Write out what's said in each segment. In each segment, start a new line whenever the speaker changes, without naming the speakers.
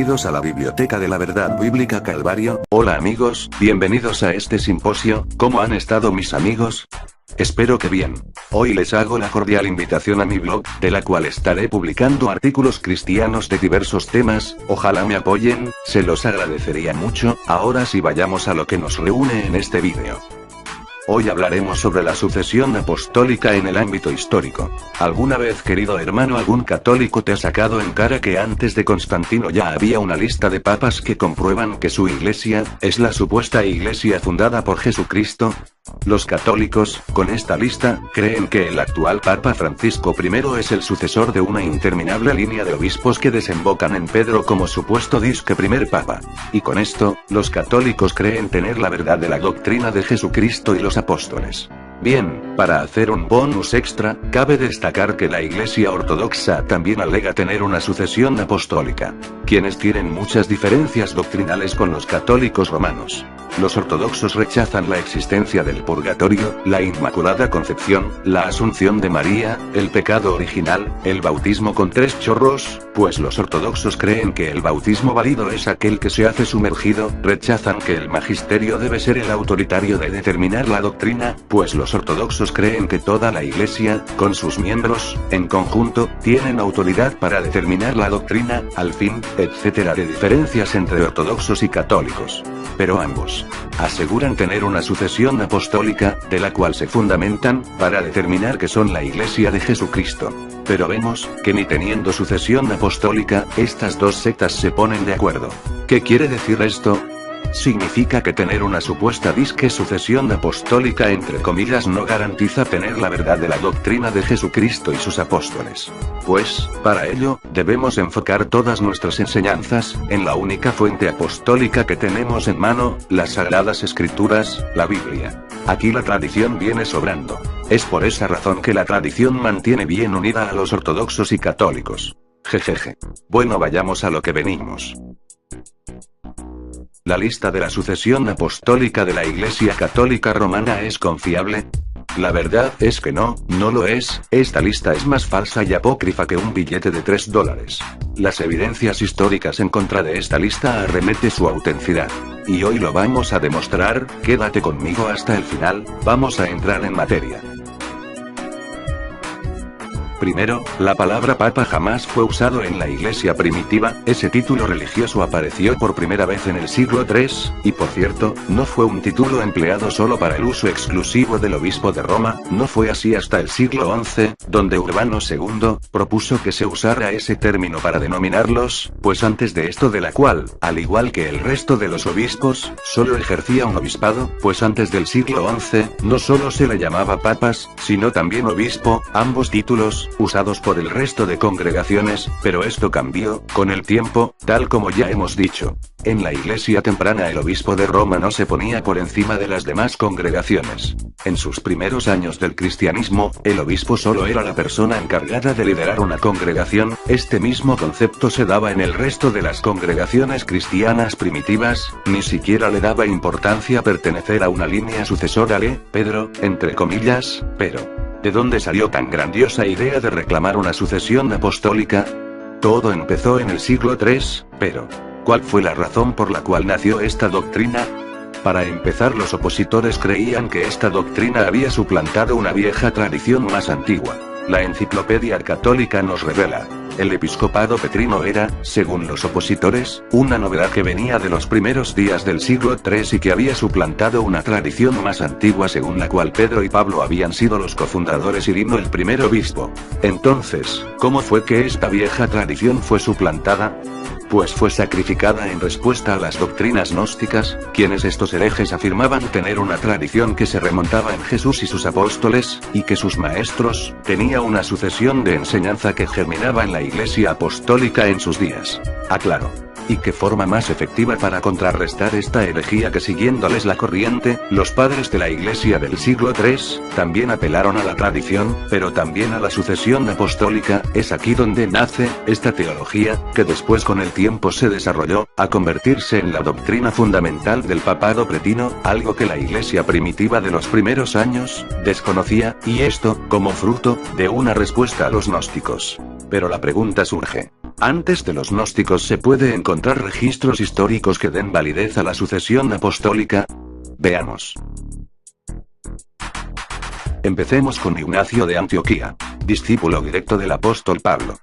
Bienvenidos a la Biblioteca de la Verdad Bíblica Calvario. Hola amigos, bienvenidos a este simposio. ¿Cómo han estado mis amigos? Espero que bien. Hoy les hago la cordial invitación a mi blog, de la cual estaré publicando artículos cristianos de diversos temas. Ojalá me apoyen, se los agradecería mucho. Ahora sí vayamos a lo que nos reúne en este vídeo. Hoy hablaremos sobre la sucesión apostólica en el ámbito histórico. ¿Alguna vez, querido hermano, algún católico te ha sacado en cara que antes de Constantino ya había una lista de papas que comprueban que su iglesia es la supuesta iglesia fundada por Jesucristo? Los católicos, con esta lista, creen que el actual Papa Francisco I es el sucesor de una interminable línea de obispos que desembocan en Pedro como supuesto disque primer papa. Y con esto, los católicos creen tener la verdad de la doctrina de Jesucristo y los apóstoles. Bien, para hacer un bonus extra, cabe destacar que la Iglesia Ortodoxa también alega tener una sucesión apostólica, quienes tienen muchas diferencias doctrinales con los católicos romanos. Los ortodoxos rechazan la existencia del purgatorio, la Inmaculada Concepción, la Asunción de María, el pecado original, el bautismo con 3 chorros, pues los ortodoxos creen que el bautismo válido es aquel que se hace sumergido. Rechazan que el magisterio debe ser el autoritario de determinar la doctrina, pues los ortodoxos creen que toda la Iglesia, con sus miembros, en conjunto, tienen autoridad para determinar la doctrina, al fin, etc. de diferencias entre ortodoxos y católicos. Pero ambos aseguran tener una sucesión apostólica, de la cual se fundamentan, para determinar que son la Iglesia de Jesucristo. Pero vemos, que ni teniendo sucesión apostólica, estas dos sectas se ponen de acuerdo. ¿Qué quiere decir esto? Significa que tener una supuesta disque sucesión apostólica entre comillas no garantiza tener la verdad de la doctrina de Jesucristo y sus apóstoles. Pues, para ello, debemos enfocar todas nuestras enseñanzas en la única fuente apostólica que tenemos en mano, las Sagradas Escrituras, la Biblia. Aquí la tradición viene sobrando. Es por esa razón que la tradición mantiene bien unida a los ortodoxos y católicos. Jejeje. Bueno, vayamos a lo que venimos. ¿La lista de la sucesión apostólica de la Iglesia Católica Romana es confiable? La verdad es que no lo es. Esta lista es más falsa y apócrifa que un billete de $3. Las evidencias históricas en contra de esta lista arremete su autenticidad. Y hoy lo vamos a demostrar. Quédate conmigo hasta el final, vamos a entrar en materia. Primero, la palabra papa jamás fue usado en la iglesia primitiva. Ese título religioso apareció por primera vez en el siglo III, y por cierto, no fue un título empleado solo para el uso exclusivo del obispo de Roma. No fue así hasta el siglo XI, donde Urbano II propuso que se usara ese término para denominarlos, pues antes de esto de la cual, al igual que el resto de los obispos, solo ejercía un obispado, pues antes del siglo XI, no solo se le llamaba papas, sino también obispo, ambos títulos usados por el resto de congregaciones, pero esto cambió con el tiempo, tal como ya hemos dicho. En la iglesia temprana el obispo de Roma no se ponía por encima de las demás congregaciones. En sus primeros años del cristianismo, el obispo solo era la persona encargada de liderar una congregación. Este mismo concepto se daba en el resto de las congregaciones cristianas primitivas. Ni siquiera le daba importancia pertenecer a una línea sucesora de Pedro, entre comillas, pero ¿de dónde salió tan grandiosa idea de reclamar una sucesión apostólica? Todo empezó en el siglo III, pero ¿cuál fue la razón por la cual nació esta doctrina? Para empezar, los opositores creían que esta doctrina había suplantado una vieja tradición más antigua. La Enciclopedia Católica nos revela: el episcopado petrino era, según los opositores, una novedad que venía de los primeros días del siglo III y que había suplantado una tradición más antigua según la cual Pedro y Pablo habían sido los cofundadores y Lino el primer obispo. Entonces, ¿cómo fue que esta vieja tradición fue suplantada? Pues fue sacrificada en respuesta a las doctrinas gnósticas, quienes estos herejes afirmaban tener una tradición que se remontaba en Jesús y sus apóstoles, y que sus maestros tenía una sucesión de enseñanza que germinaba en la Iglesia Apostólica en sus días. Aclaro. ¿Y qué forma más efectiva para contrarrestar esta herejía que, siguiéndoles la corriente, los padres de la Iglesia del siglo III también apelaron a la tradición, pero también a la sucesión apostólica? Es aquí donde nace esta teología, que después con el tiempo se desarrolló a convertirse en la doctrina fundamental del papado petrino, algo que la Iglesia primitiva de los primeros años desconocía, y esto como fruto de una respuesta a los gnósticos. Pero la pregunta surge: Antes de los gnósticos se puede encontrar registros históricos que den validez a la sucesión apostólica. Veamos. Empecemos con Ignacio de Antioquía, discípulo directo del apóstol Pablo.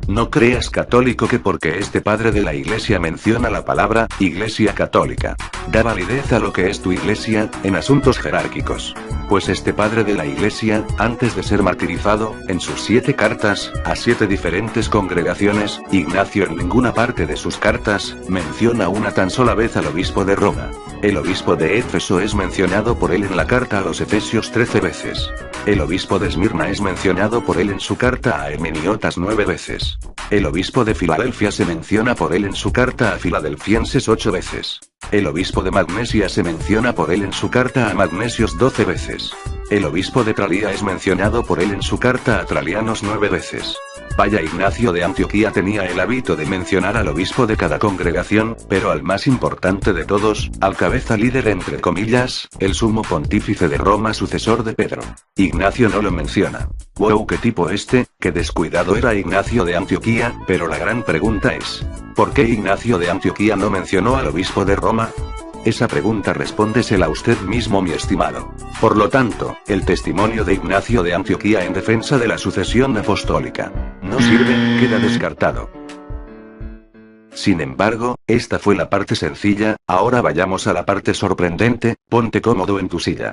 No creas católico que porque este padre de la iglesia menciona la palabra Iglesia Católica, da validez a lo que es tu iglesia, en asuntos jerárquicos. Pues este padre de la iglesia, antes de ser martirizado, en sus 7 cartas, a 7 diferentes congregaciones, Ignacio en ninguna parte de sus cartas, menciona una tan sola vez al obispo de Roma. El obispo de Éfeso es mencionado por él en la carta a los Efesios 13 veces. El obispo de Esmirna es mencionado por él en su carta a Hermeniotas 9 veces. El obispo de Filadelfia se menciona por él en su carta a Filadelfienses 8 veces. El obispo de Magnesia se menciona por él en su carta a Magnesios 12 veces. El obispo de Tralia es mencionado por él en su carta a Tralianos 9 veces. Vaya, Ignacio de Antioquía tenía el hábito de mencionar al obispo de cada congregación, pero al más importante de todos, al cabeza líder entre comillas, el sumo pontífice de Roma, sucesor de Pedro. Ignacio no lo menciona. Wow, qué tipo qué descuidado era Ignacio de Antioquía, pero la gran pregunta es, ¿por qué Ignacio de Antioquía no mencionó al obispo de Roma? Esa pregunta respóndesela usted mismo, mi estimado. Por lo tanto, el testimonio de Ignacio de Antioquía en defensa de la sucesión apostólica no sirve, queda descartado. Sin embargo, esta fue la parte sencilla, ahora vayamos a la parte sorprendente, ponte cómodo en tu silla.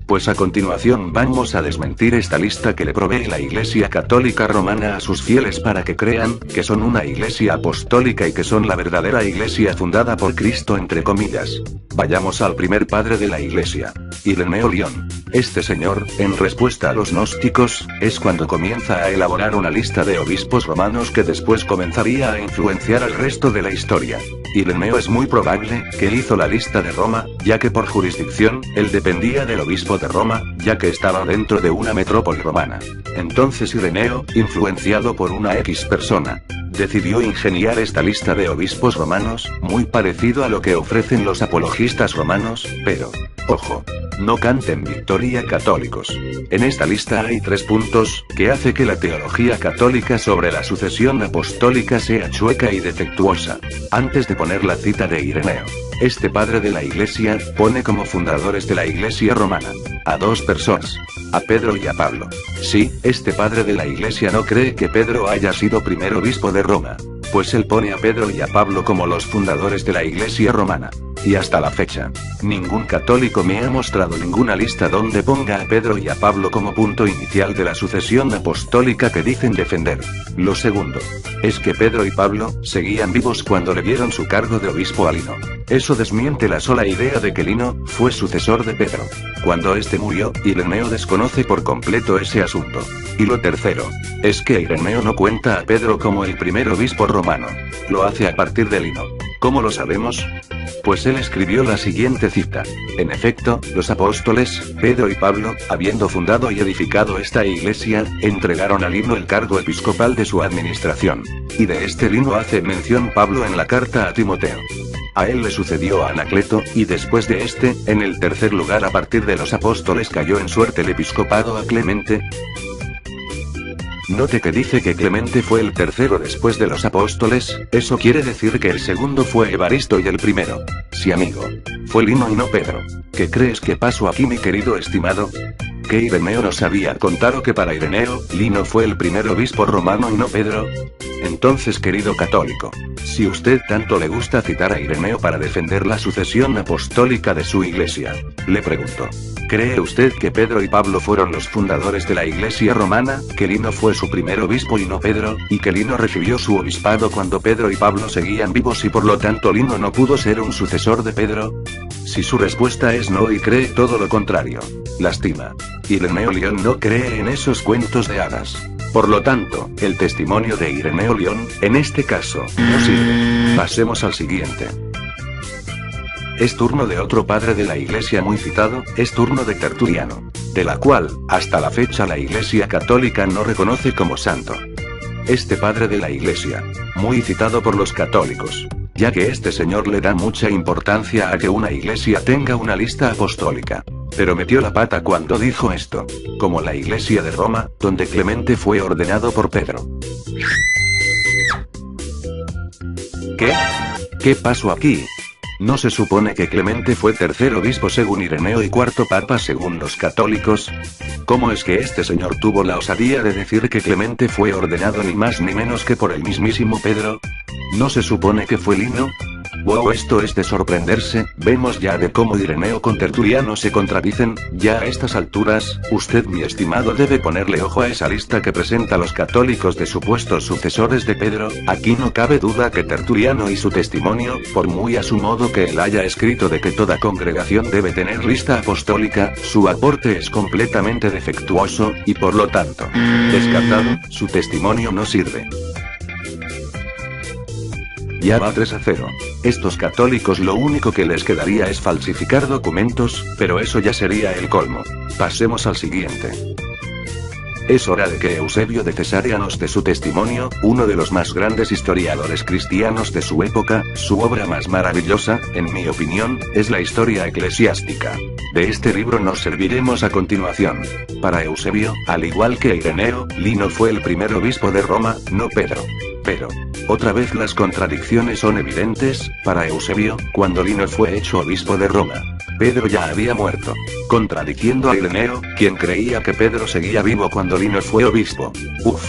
Pues a continuación vamos a desmentir esta lista que le provee la Iglesia Católica Romana a sus fieles para que crean que son una iglesia apostólica y que son la verdadera iglesia fundada por Cristo entre comillas. Vayamos al primer padre de la iglesia, Ireneo León. Este señor, en respuesta a los gnósticos, es cuando comienza a elaborar una lista de obispos romanos que después comenzaría a influenciar al resto de la historia. Ireneo es muy probable que hizo la lista de Roma, ya que por jurisdicción, él dependía del obispo de Roma, ya que estaba dentro de una metrópoli romana. Entonces Ireneo, influenciado por una X persona, decidió ingeniar esta lista de obispos romanos, muy parecido a lo que ofrecen los apologistas romanos, pero, ojo, no canten victoria católicos. En esta lista hay 3 puntos, que hace que la teología católica sobre la sucesión apostólica sea chueca y defectuosa. Antes de poner la cita de Ireneo, este padre de la iglesia, pone como fundadores de la iglesia romana a 2 personas, a Pedro y a Pablo. Sí, este padre de la iglesia no cree que Pedro haya sido primer obispo de Roma, pues él pone a Pedro y a Pablo como los fundadores de la iglesia romana. Y hasta la fecha, ningún católico me ha mostrado ninguna lista donde ponga a Pedro y a Pablo como punto inicial de la sucesión apostólica que dicen defender. Lo segundo, es que Pedro y Pablo seguían vivos cuando le dieron su cargo de obispo a Lino. Eso desmiente la sola idea de que Lino fue sucesor de Pedro. Cuando este murió, Ireneo desconoce por completo ese asunto. Y lo tercero, es que Ireneo no cuenta a Pedro como el primer obispo romano. Lo hace a partir de Lino. ¿Cómo lo sabemos? Pues él escribió la siguiente cita. En efecto, los apóstoles, Pedro y Pablo, habiendo fundado y edificado esta iglesia, entregaron a Lino el cargo episcopal de su administración. Y de este Lino hace mención Pablo en la carta a Timoteo. A él le sucedió a Anacleto, y después de este, en el tercer lugar a partir de los apóstoles cayó en suerte el episcopado a Clemente. Note que dice que Clemente fue el tercero después de los apóstoles, eso quiere decir que el segundo fue Evaristo y el primero. Sí, amigo. Fue Lino y no Pedro. ¿Qué crees que pasó aquí, mi querido estimado? ¿Que Ireneo nos había contado que para Ireneo, Lino fue el primer obispo romano y no Pedro? Entonces, querido católico, si usted tanto le gusta citar a Ireneo para defender la sucesión apostólica de su iglesia, le pregunto, ¿cree usted que Pedro y Pablo fueron los fundadores de la iglesia romana, que Lino fue su primer obispo y no Pedro, y que Lino recibió su obispado cuando Pedro y Pablo seguían vivos y por lo tanto Lino no pudo ser un sucesor de Pedro? Si su respuesta es no y cree todo lo contrario, lástima. Ireneo León no cree en esos cuentos de hadas. Por lo tanto, el testimonio de Ireneo León, en este caso, no sirve. Pasemos al siguiente. Es turno de otro padre de la iglesia muy citado, es turno de Tertuliano, de la cual, hasta la fecha la iglesia católica no reconoce como santo. Este padre de la iglesia, muy citado por los católicos, ya que este señor le da mucha importancia a que una iglesia tenga una lista apostólica. Pero metió la pata cuando dijo esto, como la iglesia de Roma, donde Clemente fue ordenado por Pedro. ¿Qué? ¿Qué pasó aquí? ¿No se supone que Clemente fue tercer obispo según Ireneo y cuarto papa según los católicos? ¿Cómo es que este señor tuvo la osadía de decir que Clemente fue ordenado ni más ni menos que por el mismísimo Pedro? ¿No se supone que fue Lino? Wow, esto es de sorprenderse. Vemos ya de cómo Ireneo con Tertuliano se contradicen. Ya a estas alturas, usted, mi estimado, debe ponerle ojo a esa lista que presenta los católicos de supuestos sucesores de Pedro. Aquí no cabe duda que Tertuliano y su testimonio, por muy a su modo que él haya escrito de que toda congregación debe tener lista apostólica, su aporte es completamente defectuoso, y por lo tanto, descartado, su testimonio no sirve. Ya va 3-0. Estos católicos lo único que les quedaría es falsificar documentos, pero eso ya sería el colmo. Pasemos al siguiente. Es hora de que Eusebio de Cesarea nos dé su testimonio, uno de los más grandes historiadores cristianos de su época. Su obra más maravillosa, en mi opinión, es la Historia Eclesiástica. De este libro nos serviremos a continuación. Para Eusebio, al igual que Ireneo, Lino fue el primer obispo de Roma, no Pedro. Pero, otra vez las contradicciones son evidentes. Para Eusebio, cuando Lino fue hecho obispo de Roma, Pedro ya había muerto, contradiciendo a Ireneo, quien creía que Pedro seguía vivo cuando Lino fue obispo. Uf.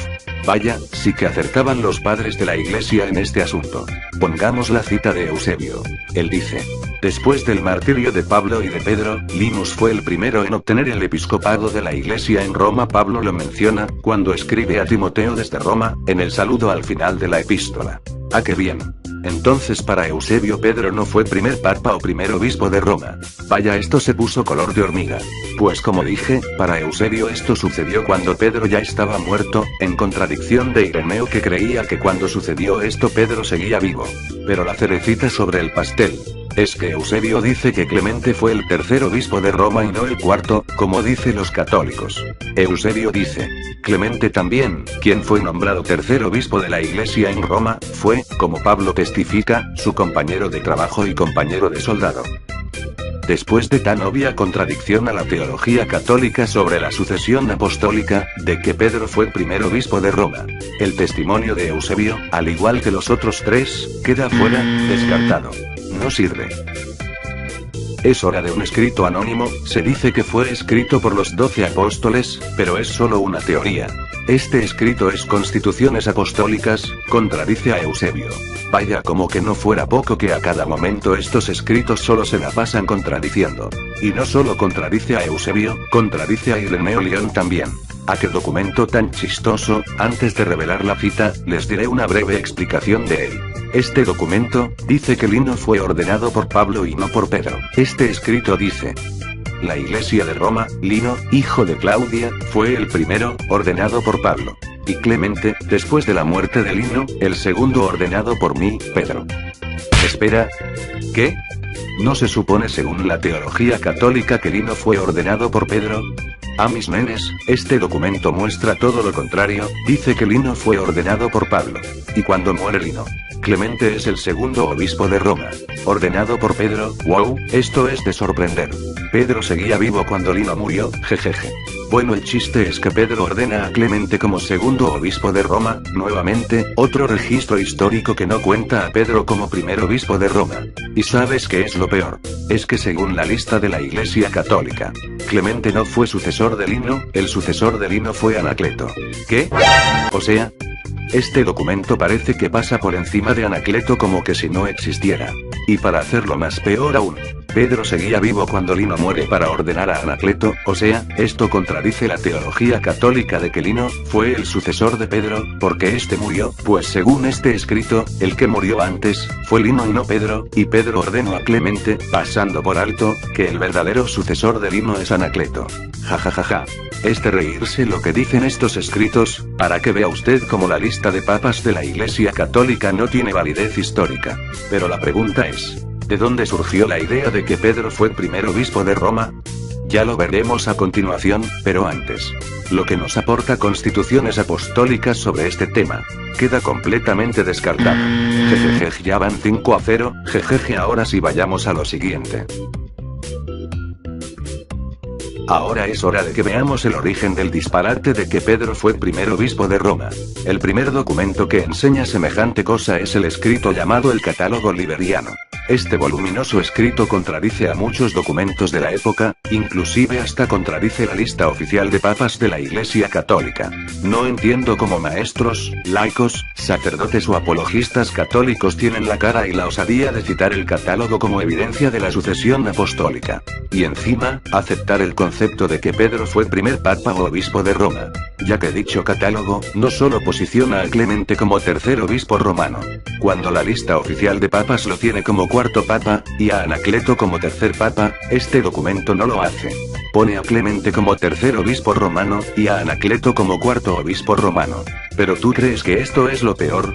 Vaya, sí que acertaban los padres de la iglesia en este asunto. Pongamos la cita de Eusebio. Él dice: después del martirio de Pablo y de Pedro, Linus fue el primero en obtener el episcopado de la iglesia en Roma. Pablo lo menciona, cuando escribe a Timoteo desde Roma, en el saludo al final de la epístola. ¡Ah, qué bien! Entonces para Eusebio Pedro no fue primer papa o primer obispo de Roma. Vaya, esto se puso color de hormiga. Pues como dije, para Eusebio esto sucedió cuando Pedro ya estaba muerto, en contradicción de Ireneo, que creía que cuando sucedió esto Pedro seguía vivo. Pero la cerecita sobre el pastel es que Eusebio dice que Clemente fue el tercer obispo de Roma y no el cuarto, como dicen los católicos. Eusebio dice: Clemente también, quien fue nombrado tercer obispo de la iglesia en Roma, fue, como Pablo testifica, su compañero de trabajo y compañero de soldado. Después de tan obvia contradicción a la teología católica sobre la sucesión apostólica, de que Pedro fue el primer obispo de Roma, el testimonio de Eusebio, al igual que los otros tres, queda fuera, descartado. No sirve. Es hora de un escrito anónimo. Se dice que fue escrito por los 12 apóstoles, pero es solo una teoría. Este escrito es Constituciones Apostólicas, contradice a Eusebio. Vaya, como que no fuera poco que a cada momento estos escritos solo se la pasan contradiciendo. Y no solo contradice a Eusebio, contradice a Ireneo León también. ¿A qué documento tan chistoso? Antes de revelar la cita, les diré una breve explicación de él. Este documento dice que Lino fue ordenado por Pablo y no por Pedro. Este escrito dice: la iglesia de Roma, Lino, hijo de Claudia, fue el primero, ordenado por Pablo. Y Clemente, después de la muerte de Lino, el segundo ordenado por mí, Pedro. Espera. ¿Qué? ¿No se supone según la teología católica que Lino fue ordenado por Pedro? A mis nenes, este documento muestra todo lo contrario. Dice que Lino fue ordenado por Pablo. Y cuando muere Lino, Clemente es el segundo obispo de Roma, ordenado por Pedro. Wow, esto es de sorprender. Pedro seguía vivo cuando Lino murió, jejeje. Bueno, el chiste es que Pedro ordena a Clemente como segundo obispo de Roma. Nuevamente, otro registro histórico que no cuenta a Pedro como primer obispo de Roma. ¿Y sabes qué es lo peor? Es que según la lista de la Iglesia Católica, Clemente no fue sucesor de Lino, el sucesor de Lino fue Anacleto. ¿Qué? O sea, este documento parece que pasa por encima de Anacleto como que si no existiera. Y para hacerlo más peor aún, Pedro seguía vivo cuando Lino muere para ordenar a Anacleto. O sea, esto contradice la teología católica de que Lino fue el sucesor de Pedro, porque este murió. Pues según este escrito, el que murió antes fue Lino y no Pedro, y Pedro ordenó a Clemente, pasando por alto que el verdadero sucesor de Lino es Anacleto. Jajajaja. Es de reírse lo que dicen estos escritos, para que vea usted cómo la lista de papas de la Iglesia Católica no tiene validez histórica. Pero la pregunta es: ¿de dónde surgió la idea de que Pedro fue el primer obispo de Roma? Ya lo veremos a continuación, pero antes, lo que nos aporta Constituciones Apostólicas sobre este tema queda completamente descartado. Jejeje, ya van 5-0, jejeje. Ahora sí, vayamos a lo siguiente. Ahora es hora de que veamos el origen del disparate de que Pedro fue primer obispo de Roma. El primer documento que enseña semejante cosa es el escrito llamado el Catálogo Liberiano. Este voluminoso escrito contradice a muchos documentos de la época, inclusive hasta contradice la lista oficial de papas de la Iglesia Católica. No entiendo cómo maestros, laicos, sacerdotes o apologistas católicos tienen la cara y la osadía de citar el catálogo como evidencia de la sucesión apostólica. Y encima, aceptar el concepto de que Pedro fue primer papa o obispo de Roma. Ya que dicho catálogo, no solo posiciona a Clemente como tercer obispo romano, cuando la lista oficial de papas lo tiene como cuarto papa, y a Anacleto como tercer papa, este documento no lo hace. Pone a Clemente como tercer obispo romano, y a Anacleto como cuarto obispo romano. ¿Pero tú crees que esto es lo peor?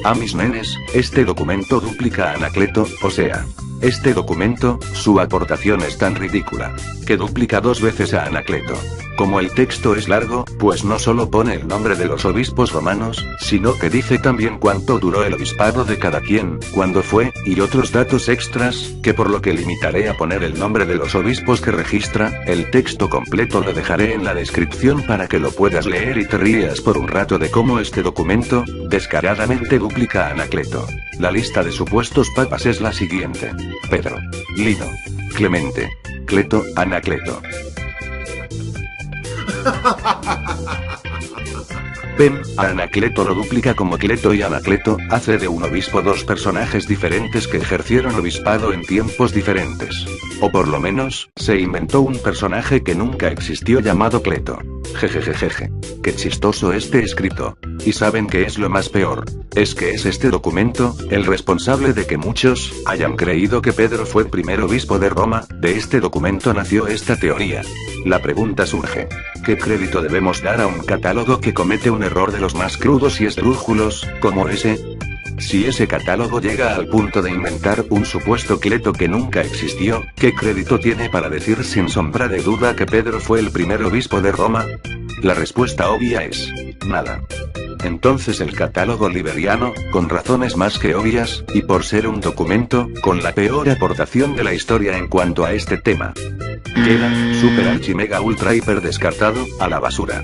A mis nenes, este documento duplica a Anacleto, o sea, este documento, su aportación es tan ridícula, que duplica 2 veces a Anacleto. Como el texto es largo, pues no solo pone el nombre de los obispos romanos, sino que dice también cuánto duró el obispado de cada quien, cuándo fue, y otros datos extras, que por lo que limitaré a poner el nombre de los obispos que registra. El texto completo lo dejaré en la descripción para que lo puedas leer y te rías por un rato de cómo este documento, descaradamente duplica a Anacleto. La lista de supuestos papas es la siguiente: Pedro, Lino, Clemente, Cleto, Anacleto. Ven, a Anacleto lo duplica como Cleto y Anacleto hace de un obispo 2 personajes diferentes que ejercieron obispado en tiempos diferentes. O por lo menos, se inventó un personaje que nunca existió llamado Cleto. Jejejejeje. Qué chistoso este escrito. ¿Y saben qué es lo más peor? Es que es este documento, el responsable de que muchos hayan creído que Pedro fue primer obispo de Roma. De este documento nació esta teoría. La pregunta surge: ¿qué crédito debemos dar a un catálogo que comete un error de los más crudos y esdrújulos, como ese? Si ese catálogo llega al punto de inventar un supuesto Cleto que nunca existió, ¿qué crédito tiene para decir sin sombra de duda que Pedro fue el primer obispo de Roma? La respuesta obvia es: nada. Entonces el Catálogo Liberiano, con razones más que obvias, y por ser un documento, con la peor aportación de la historia en cuanto a este tema, queda, super archi mega ultra hiper descartado, a la basura.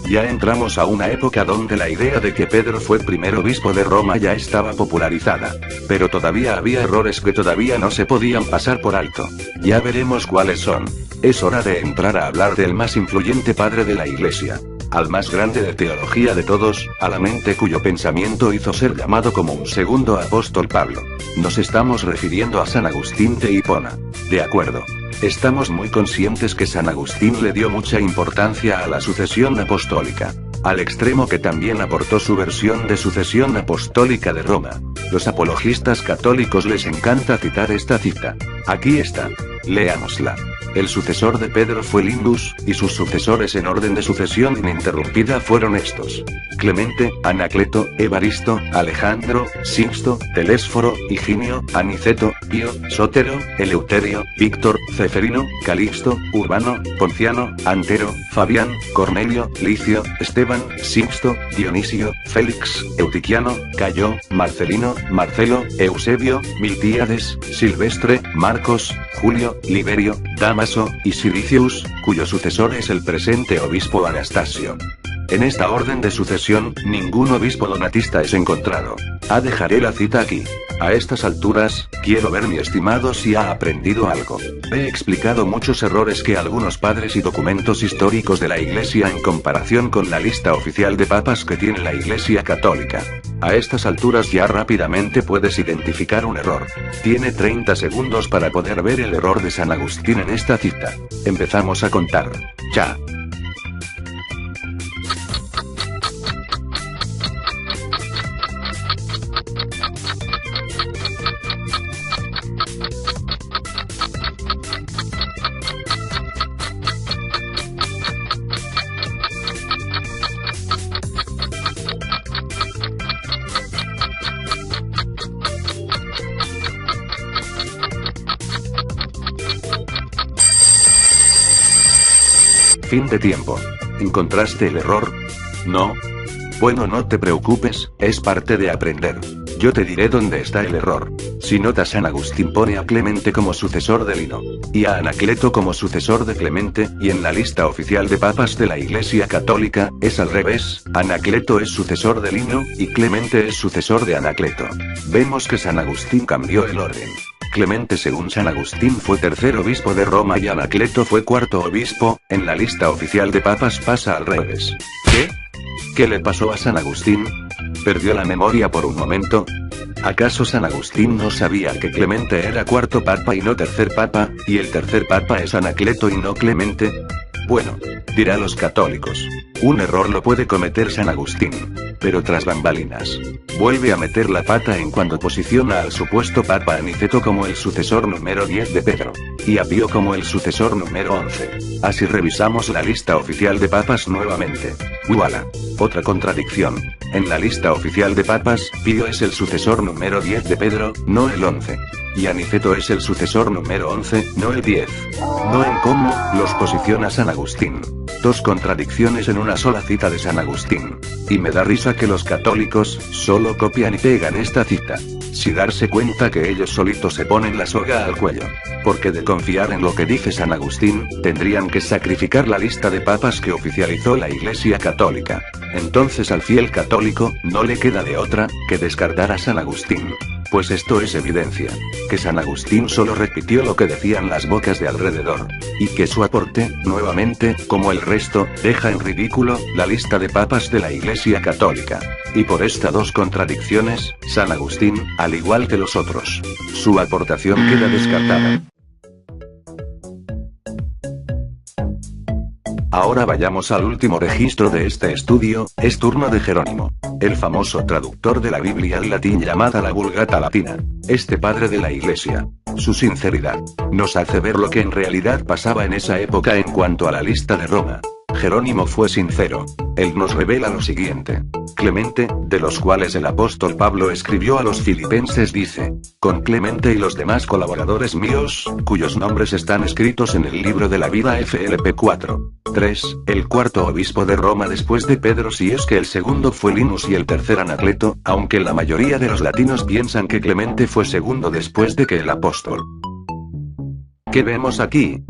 Ya entramos a una época donde la idea de que Pedro fue primer obispo de Roma ya estaba popularizada. Pero todavía había errores que todavía no se podían pasar por alto. Ya veremos cuáles son. Es hora de entrar a hablar del más influyente padre de la Iglesia. Al más grande de teología de todos, a la mente cuyo pensamiento hizo ser llamado como un segundo apóstol Pablo. Nos estamos refiriendo a San Agustín de Hipona. De acuerdo. Estamos muy conscientes que San Agustín le dio mucha importancia a la sucesión apostólica. Al extremo que también aportó su versión de sucesión apostólica de Roma. Los apologistas católicos les encanta citar esta cita. Aquí está. Leámosla. El sucesor de Pedro fue Lindus, y sus sucesores en orden de sucesión ininterrumpida fueron estos: Clemente, Anacleto, Evaristo, Alejandro, Sixto, Telésforo, Higinio, Aniceto, Pío, Sotero, Eleuterio, Víctor, Ceferino, Calixto, Urbano, Ponciano, Antero, Fabián, Cornelio, Licio, Esteban, Sixto, Dionisio, Félix, Eutiquiano, Cayo, Marcelino, Marcelo, Eusebio, Miltíades, Silvestre, Marcos, Julio, Liberio, Damaso, y Silicius, cuyo sucesor es el presente obispo Anastasio. En esta orden de sucesión, ningún obispo donatista es encontrado. Dejaré la cita aquí. A estas alturas, quiero ver mi estimado si ha aprendido algo. He explicado muchos errores que algunos padres y documentos históricos de la Iglesia en comparación con la lista oficial de papas que tiene la Iglesia Católica. A estas alturas ya rápidamente puedes identificar un error. Tiene 30 segundos para poder ver el error de San Agustín en esta cita. Empezamos a contar. Ya. Fin de tiempo. ¿Encontraste el error? ¿No? Bueno, no te preocupes, es parte de aprender. yo te diré dónde está el error. Si notas, San Agustín pone a Clemente como sucesor de Lino, y a Anacleto como sucesor de Clemente, y en la lista oficial de papas de la Iglesia Católica, es al revés, Anacleto es sucesor de Lino, y Clemente es sucesor de Anacleto. Vemos que San Agustín cambió el orden. Clemente, según San Agustín, fue tercer obispo de Roma y Anacleto fue cuarto obispo. En la lista oficial de papas pasa al revés. ¿Qué? ¿Qué le pasó a San Agustín? ¿Perdió la memoria por un momento? ¿Acaso San Agustín no sabía que Clemente era cuarto papa y no tercer papa, y el tercer papa es Anacleto y no Clemente? Bueno, dirá los católicos. Un error lo puede cometer San Agustín, pero tras bambalinas, vuelve a meter la pata en cuando posiciona al supuesto papa Aniceto como el sucesor número 10 de Pedro, y a Pío como el sucesor número 11. Así revisamos la lista oficial de papas nuevamente. ¡Voilà! Otra contradicción. En la lista oficial de papas, Pío es el sucesor número 10 de Pedro, no el 11. Y Aniceto es el sucesor número 11, no el 10. No en cómo los posiciona San Agustín. Dos contradicciones en una sola cita de San Agustín. Y me da risa que los católicos solo copian y pegan esta cita, sin darse cuenta que ellos solitos se ponen la soga al cuello. Porque de confiar en lo que dice San Agustín, tendrían que sacrificar la lista de papas que oficializó la Iglesia Católica. Entonces al fiel católico no le queda de otra que descartar a San Agustín. Pues esto es evidencia, que San Agustín solo repitió lo que decían las bocas de alrededor, y que su aporte, nuevamente, como el resto, deja en ridículo la lista de papas de la Iglesia Católica. Y por estas dos contradicciones, San Agustín, al igual que los otros, su aportación queda descartada. Ahora vayamos al último registro de este estudio. Es turno de Jerónimo, el famoso traductor de la Biblia al latín llamada la Vulgata Latina. Este padre de la Iglesia, su sinceridad, nos hace ver lo que en realidad pasaba en esa época en cuanto a la lista de Roma. Jerónimo fue sincero. Él nos revela lo siguiente. Clemente, de los cuales el apóstol Pablo escribió a los filipenses, dice: con Clemente y los demás colaboradores míos, cuyos nombres están escritos en el libro de la vida FLP 4:3, el cuarto obispo de Roma después de Pedro, si es que el segundo fue Linus y el tercer Anacleto, aunque la mayoría de los latinos piensan que Clemente fue segundo después de que el apóstol. ¿Qué vemos aquí?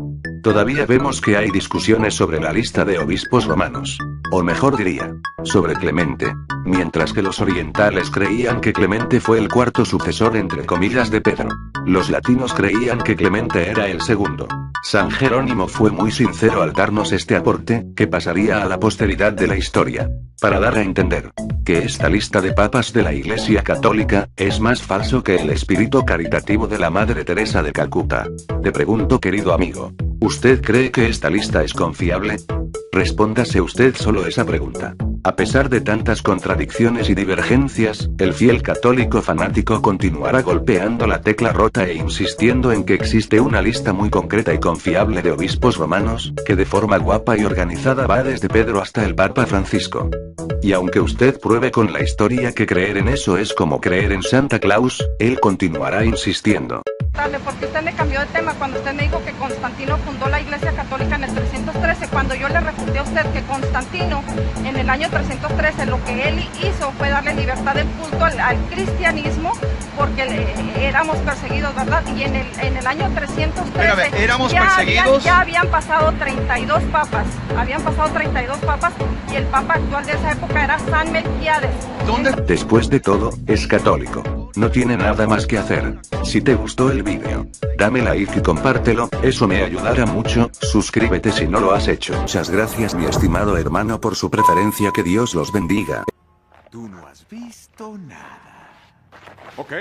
Todavía vemos que hay discusiones sobre la lista de obispos romanos. O mejor diría, sobre Clemente. Mientras que los orientales creían que Clemente fue el cuarto sucesor entre comillas de Pedro, los latinos creían que Clemente era el segundo. San Jerónimo fue muy sincero al darnos este aporte, que pasaría a la posteridad de la historia, para dar a entender que esta lista de papas de la Iglesia Católica es más falso que el espíritu caritativo de la Madre Teresa de Calcuta. Te pregunto, querido amigo, ¿usted cree que esta lista es confiable? Respóndase usted solo esa pregunta. A pesar de tantas contradicciones y divergencias, el fiel católico fanático continuará golpeando la tecla rota e insistiendo en que existe una lista muy concreta y confiable de obispos romanos, que de forma guapa y organizada va desde Pedro hasta el Papa Francisco. Y aunque usted pruebe con la historia que creer en eso es como creer en Santa Claus, él continuará insistiendo.
Porque usted me cambió de tema cuando usted me dijo que Constantino fundó la Iglesia Católica en el 313, cuando yo le refuté a usted que Constantino en el año 313 lo que él hizo fue darle libertad de culto al cristianismo, porque éramos perseguidos, ¿verdad? Y en el año 313
éramos perseguidos.
Ya habían pasado 32 papas, y el papa actual de esa época era San Melquiades.
Después de todo, es católico. No tiene nada más que hacer. Si te gustó el vídeo, dame like y compártelo, eso me ayudará mucho. Suscríbete si no lo has hecho. Muchas gracias, mi estimado hermano, por su preferencia. Que Dios los bendiga.
Tú no has visto nada.
Ok.